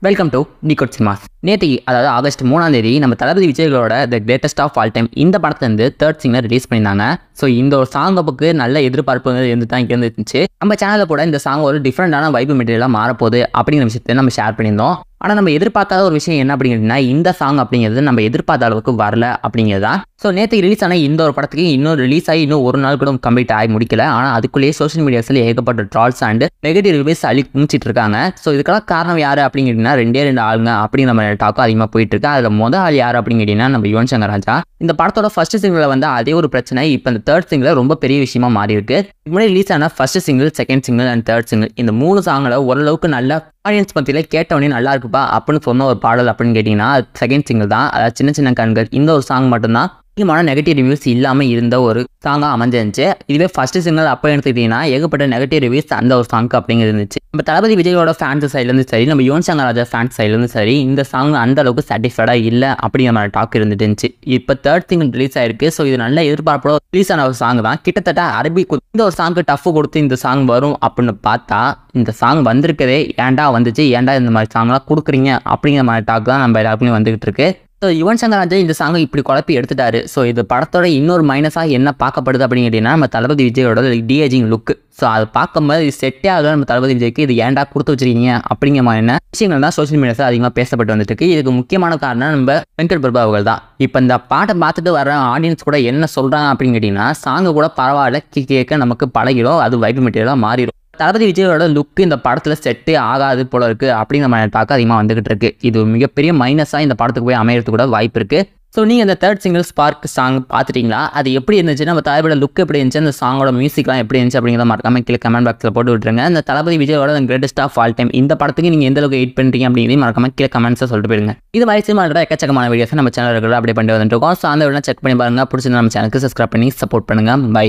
Welcome to நிக்கோட் cinemas. நேற்று அதாவது August 3ஆம் தேதி நம்ம தளபதி விஜயோட the greatest of all time இந்த படத்துலேருந்து தேர்ட் சிங்கில் ரிலீஸ் பண்ணியிருந்தாங்க. ஸோ இந்த ஒரு சாங்குக்கு நல்ல எதிர்பார்ப்பு இருந்து தான் இங்கே இருந்துச்சு. நம்ம சேனலில் கூட இந்த சாங் ஒரு டிஃப்ரெண்டான வைப் மெட்டீரியலாக மாறப்போகுது அப்படிங்கிற விஷயத்தை நம்ம ஷேர் பண்ணியிருந்தோம். ஆனால் நம்ம எதிர்பார்க்காத ஒரு விஷயம் என்ன அப்படிங்கிறதுனா இந்த சாங் அப்படிங்கிறது நம்ம எதிர்பார்த்த அளவுக்கு வரல அப்படிங்கிறதா. ஸோ நேற்று ரிலீஸ் ஆன இந்த ஒரு படத்துக்கு இன்னும் ரிலீஸ் ஆகி இன்னும் ஒரு நாள் கூட கம்ப்ளீட் ஆகி முடிக்கல. ஆனால் அதுக்குள்ளேயே சோஷியல் மீடியாஸில் ஏகப்பட்ட ட்ரால்ஸ் அண்ட் நெகட்டிவ் ரிவ்யூஸ் அள்ளி குமிச்சிட்டு இருக்காங்க. ஸோ இதுக்கெல்லாம் காரணம் யார் அப்படிங்கிறீங்கன்னா ரெண்டே ஆளுங்க அப்படிங்கிற மாதிரி டாக்கும் அதிகமாக போயிட்டு இருக்கு. அதில் முதல் ஆள் யார் அப்படிங்கிறீங்கன்னா நம்ம யுவன் சங்கர் ராஜா. இந்த படத்தோட ஃபர்ஸ்ட் சிங்கில் வந்து அதே ஒரு பிரச்சனை இப்போ இந்த தேர்ட் சிங்கில் ரொம்ப பெரிய விஷயமா மாறி இருக்கு. முன்னாடி ரிலீஸ் ஆன first single, second single and third single இந்த 3 சாங்கில் ஓரளவுக்கு நல்ல ஆடியன்ஸ் பற்றியில் கேட்டவனே நல்லா இருக்குப்பா அப்படின்னு சொன்ன ஒரு பாடல் அப்படின்னு கேட்டிங்கன்னா செகண்ட் சிங்கிள் தான். அதாவது சின்ன சின்ன கண்கள் இந்த ஒரு சாங் மட்டும்தான் அதிகமான நெகட்டிவ் ரிவ்யூஸ் இல்லாமல் இருந்த ஒரு சாங்காக அமைஞ்சிருந்துச்சு. இதுவே ஃபர்ஸ்ட் சிங்கிள் அப்போ எடுத்துக்கிட்டிங்கன்னா ஏகப்பட்ட நெகட்டிவ் ரிவ்யூஸ் அந்த ஒரு சாங்க்கு அப்படிங்கிறது இருந்துச்சு. நம்ம தளபதி விஜயோட ஃபேன்ஸ் சைட்லேருந்து சரி, நம்ம யுவன் சங்கர் ராஜா ஃபேன்ஸ் சைட்லேருந்து சரி, இந்த சாங் அந்த அளவுக்கு சாட்டிஸ்ஃபைடாக இல்லை அப்படிங்கிற மாதிரி டாக் இருந்துச்சு. இப்போ தேர்ட் சிங்கிள் ரிலீஸ் ஆயிருக்கு. ஸோ இது நல்ல எதிர்பார்ப்போட ரிலீஸ் ஆன ஒரு சாங் தான். கிட்டத்தட்ட அரபிக் இந்த ஒரு சாங்க்கு டஃப் கொடுத்து இந்த சாங் வரும் அப்படின்னு பார்த்தா இந்த சாங் வந்திருக்கதே ஏன்டா வந்துச்சு, ஏன்டா இந்த மாதிரி சாங்லாம் கொடுக்குறீங்க அப்படிங்கிற மாதிரி டாக் தான் நம்ம எல்லாருக்குமே வந்துகிட்டு இருக்கு. ஸோ யுவன் சங்கர் ராஜா இந்த சாங்கை இப்படி குழப்பி எடுத்துட்டாரு. ஸோ இது படத்தோட இன்னொரு மைனஸாக என்ன பார்க்கப்படுது அப்படின்னு கேட்டிங்கன்னா நம்ம தளபதி விஜயோட டிஏஜிங் லுக். ஸோ அதை பார்க்கும்போது இது செட்டே ஆகல நம்ம தளபதி விஜய்க்கு. இது ஏன்டா கொடுத்து வச்சிருக்கீங்க அப்படிங்கிற மாதிரியான விஷயங்கள் தான் சோஷியல் மீடியாஸில் அதிகமாக பேசப்பட்டு வந்துட்டு இருக்கு. இதுக்கு முக்கியமான காரணம் நம்ம வெங்கட் பிரபு அவர்கள் தான். இப்போ இந்த பாட்டை பார்த்துட்டு வர ஆடியன்ஸ் கூட என்ன சொல்கிறாங்க அப்படின்னு கேட்டிங்கன்னா சாங்கு கூட பரவாயில்ல, கேட்க நமக்கு பழகிடும், அது வைப் மெட்டீரியலாக மாறிடும். தளபதி விஜயோட லுக்கு இந்த படத்தில் செட்டே ஆகாது போல இருக்குது அப்படிங்கிற மாதிரி டாக்கு அதிகமாக வந்துகிட்டு இருக்கு. இது மிகப்பெரிய மைனஸாக இந்த படத்துக்கு போய் அமையறதுக்கு கூட வாய்ப்பு இருக்குது. ஸோ நீங்கள் இந்த தேர்ட் சிங்கிள் ஸ்பார்க் சாங் பார்த்துட்டிங்களா? அது எப்படி இருந்துச்சு, நம்ம தளபதியோட லுக் எப்படி இருந்துச்சு, அந்த சாங்கோட மியூசிக்லாம் எப்படி இருந்துச்சு அப்படிங்கிறத மறக்காம கீழே கமெண்ட் பாக்ஸில் போட்டு விட்டுருங்க. இந்த தளபதி விஜயோட கிரேட்டஸ்ட் ஆஃப் ஆல் டைம் இந்த படத்துக்கு நீங்கள் எந்த அளவுக்கு வெயிட் பண்ணுறீங்க அப்படிங்கிறதையும் மறக்காம கீழே கமெண்ட்ஸை சொல்லிட்டு போயிருங்க. இது மாதிரி சினிமாவோட எக்கச்சக்கமான வீடியோஸ் நம்ம சேனல் இருக்கிற அப்படியே பண்ணிட்டு வந்துட்டு இருக்கோம். ஸோ அந்த வீடியோ செக் பண்ணி பாருங்க. பிடிச்சிருந்தா நம்ம சேனலுக்கு சப்ஸ்கிரைப் பண்ணி சப்போர்ட் பண்ணுங்கள். பை.